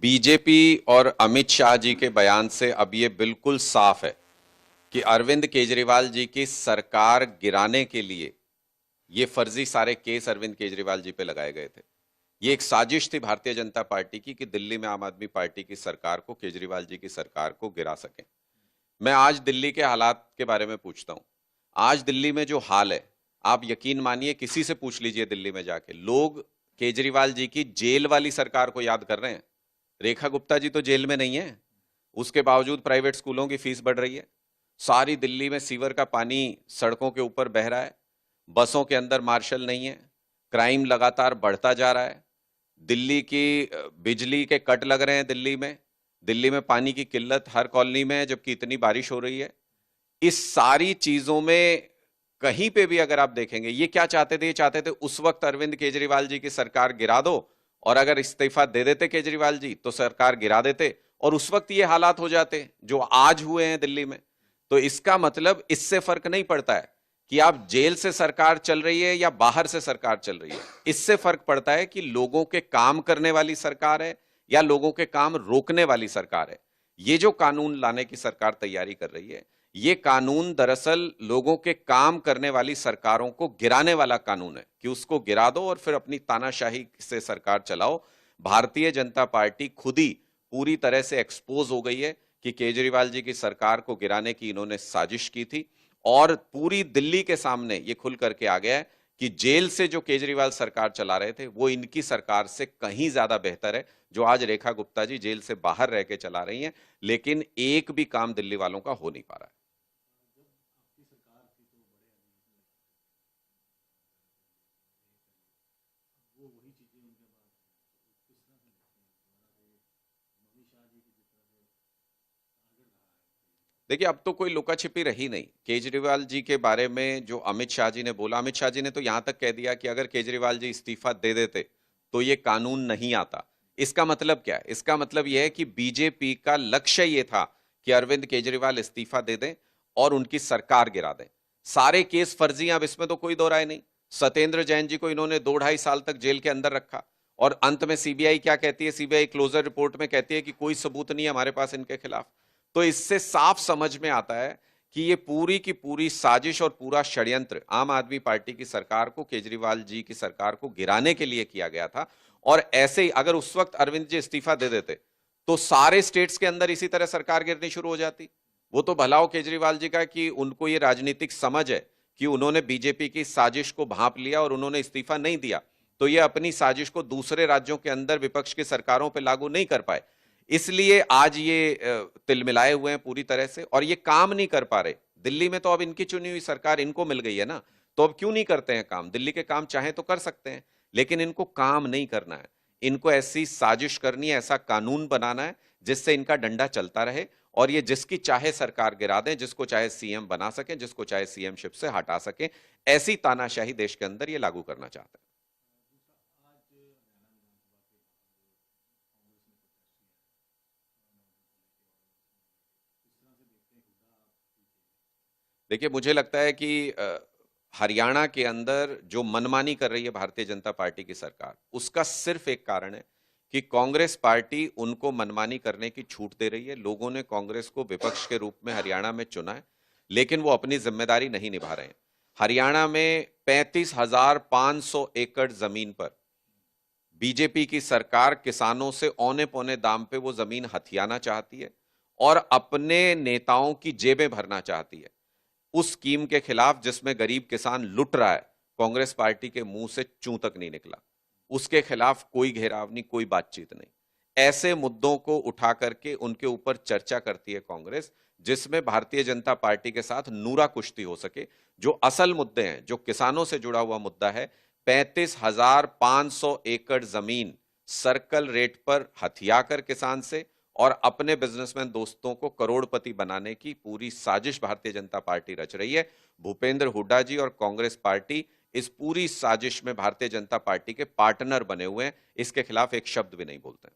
BJP और अमित शाह जी के बयान से अब ये बिल्कुल साफ है कि अरविंद केजरीवाल जी की सरकार गिराने के लिए ये फर्जी सारे केस अरविंद केजरीवाल जी पे लगाए गए थे। ये एक साजिश थी भारतीय जनता पार्टी की कि दिल्ली में आम आदमी पार्टी की सरकार को, केजरीवाल जी की सरकार को गिरा सके। मैं आज दिल्ली के हालात के बारे में पूछता हूं। आज दिल्ली में जो हाल है, आप यकीन मानिए, किसी से पूछ लीजिए दिल्ली में जाके, लोग केजरीवाल जी की जेल वाली सरकार को याद कर रहे हैं। रेखा गुप्ता जी तो जेल में नहीं है, उसके बावजूद प्राइवेट स्कूलों की फीस बढ़ रही है। सारी दिल्ली में सीवर का पानी सड़कों के ऊपर बह रहा है। बसों के अंदर मार्शल नहीं है। क्राइम लगातार बढ़ता जा रहा है। दिल्ली की बिजली के कट लग रहे हैं। दिल्ली में पानी की किल्लत हर कॉलोनी में है, जबकि इतनी बारिश हो रही है। इस सारी चीजों में कहीं पे भी अगर आप देखेंगे, ये क्या चाहते थे? ये चाहते थे उस वक्त अरविंद केजरीवाल जी की सरकार गिरा दो, और अगर इस्तीफा दे देते केजरीवाल जी तो सरकार गिरा देते, और उस वक्त ये हालात हो जाते जो आज हुए हैं दिल्ली में। तो इसका मतलब इससे फर्क नहीं पड़ता है कि आप जेल से सरकार चल रही है या बाहर से सरकार चल रही है। इससे फर्क पड़ता है कि लोगों के काम करने वाली सरकार है या लोगों के काम रोकने वाली सरकार है। ये जो कानून लाने की सरकार तैयारी कर रही है, ये कानून दरअसल लोगों के काम करने वाली सरकारों को गिराने वाला कानून है कि उसको गिरा दो और फिर अपनी तानाशाही से सरकार चलाओ। भारतीय जनता पार्टी खुद ही पूरी तरह से एक्सपोज हो गई है कि केजरीवाल जी की सरकार को गिराने की इन्होंने साजिश की थी, और पूरी दिल्ली के सामने ये खुल करके आ गया है कि जेल से जो केजरीवाल सरकार चला रहे थे वो इनकी सरकार से कहीं ज्यादा बेहतर है, जो आज रेखा गुप्ता जी जेल से बाहर रह के चला रही हैं। लेकिन एक भी काम दिल्ली वालों का हो नहीं पा रहा है। देखिए, अब तो कोई लुका छिपी रही नहीं। केजरीवाल जी के बारे में जो अमित शाह जी ने बोला, अमित शाह जी ने तो यहां तक कह दिया कि अगर केजरीवाल जी इस्तीफा दे देते तो ये कानून नहीं आता। इसका मतलब क्या है? इसका मतलब यह है कि बीजेपी का लक्ष्य ये था कि अरविंद केजरीवाल इस्तीफा दे दें और उनकी सरकार गिरा दें। सारे केस फर्जी हैं, अब इसमें तो कोई दो राय नहीं। सत्येंद्र जैन जी को इन्होंने 2-2.5 साल तक जेल के अंदर रखा, और अंत में सीबीआई क्या कहती है? सीबीआई क्लोजर रिपोर्ट में कहती है कि कोई सबूत नहीं है हमारे पास इनके खिलाफ। तो इससे साफ समझ में आता है कि ये पूरी की पूरी साजिश और पूरा षड्यंत्र आम आदमी पार्टी की सरकार को, केजरीवाल जी की सरकार को गिराने के लिए किया गया था। और ऐसे ही अगर उस वक्त अरविंद जी इस्तीफा दे देते तो सारे स्टेट्स के अंदर इसी तरह सरकार गिरनी शुरू हो जाती। वो तो भला हो केजरीवाल जी का कि उनको ये राजनीतिक समझ है कि उन्होंने बीजेपी की साजिश को भांप लिया और उन्होंने इस्तीफा नहीं दिया, तो ये अपनी साजिश को दूसरे राज्यों के अंदर विपक्ष की सरकारों पर लागू नहीं कर पाए। इसलिए आज ये तिलमिलाए हुए हैं पूरी तरह से, और ये काम नहीं कर पा रहे। दिल्ली में तो अब इनकी चुनी हुई सरकार इनको मिल गई है ना, तो अब क्यों नहीं करते हैं काम? दिल्ली के काम चाहे तो कर सकते हैं, लेकिन इनको काम नहीं करना है। इनको ऐसी साजिश करनी है, ऐसा कानून बनाना है जिससे इनका डंडा चलता रहे, और ये जिसकी चाहे सरकार गिरा दें, जिसको चाहे सीएम बना सके, जिसको चाहे सीएम शिप से हटा सके। ऐसी तानाशाही देश के अंदर ये लागू करना चाहते हैं। देखिए, मुझे लगता है कि हरियाणा के अंदर जो मनमानी कर रही है भारतीय जनता पार्टी की सरकार, उसका सिर्फ एक कारण है कि कांग्रेस पार्टी उनको मनमानी करने की छूट दे रही है। लोगों ने कांग्रेस को विपक्ष के रूप में हरियाणा में चुना है, लेकिन वो अपनी जिम्मेदारी नहीं निभा रहे हैं। हरियाणा में 35,500 एकड़ जमीन पर बीजेपी की सरकार किसानों से औने पौने दाम पे वो जमीन हथियाना चाहती है और अपने नेताओं की जेबें भरना चाहती है। उस स्कीम के खिलाफ जिसमें गरीब किसान लुट रहा है, कांग्रेस पार्टी के मुंह से चूं तक नहीं निकला। उसके खिलाफ कोई घेराव नहीं, कोई बातचीत नहीं। ऐसे मुद्दों को उठा करके उनके ऊपर चर्चा करती है कांग्रेस, जिसमें भारतीय जनता पार्टी के साथ नूरा कुश्ती हो सके। जो असल मुद्दे हैं, जो किसानों से जुड़ा हुआ मुद्दा है, 35,500 एकड़ जमीन सर्कल रेट पर हथिया कर किसान से और अपने बिजनेसमैन दोस्तों को करोड़पति बनाने की पूरी साजिश भारतीय जनता पार्टी रच रही है। भूपेंद्र हुड्डा जी और कांग्रेस पार्टी इस पूरी साजिश में भारतीय जनता पार्टी के पार्टनर बने हुए हैं। इसके खिलाफ एक शब्द भी नहीं बोलते हैं।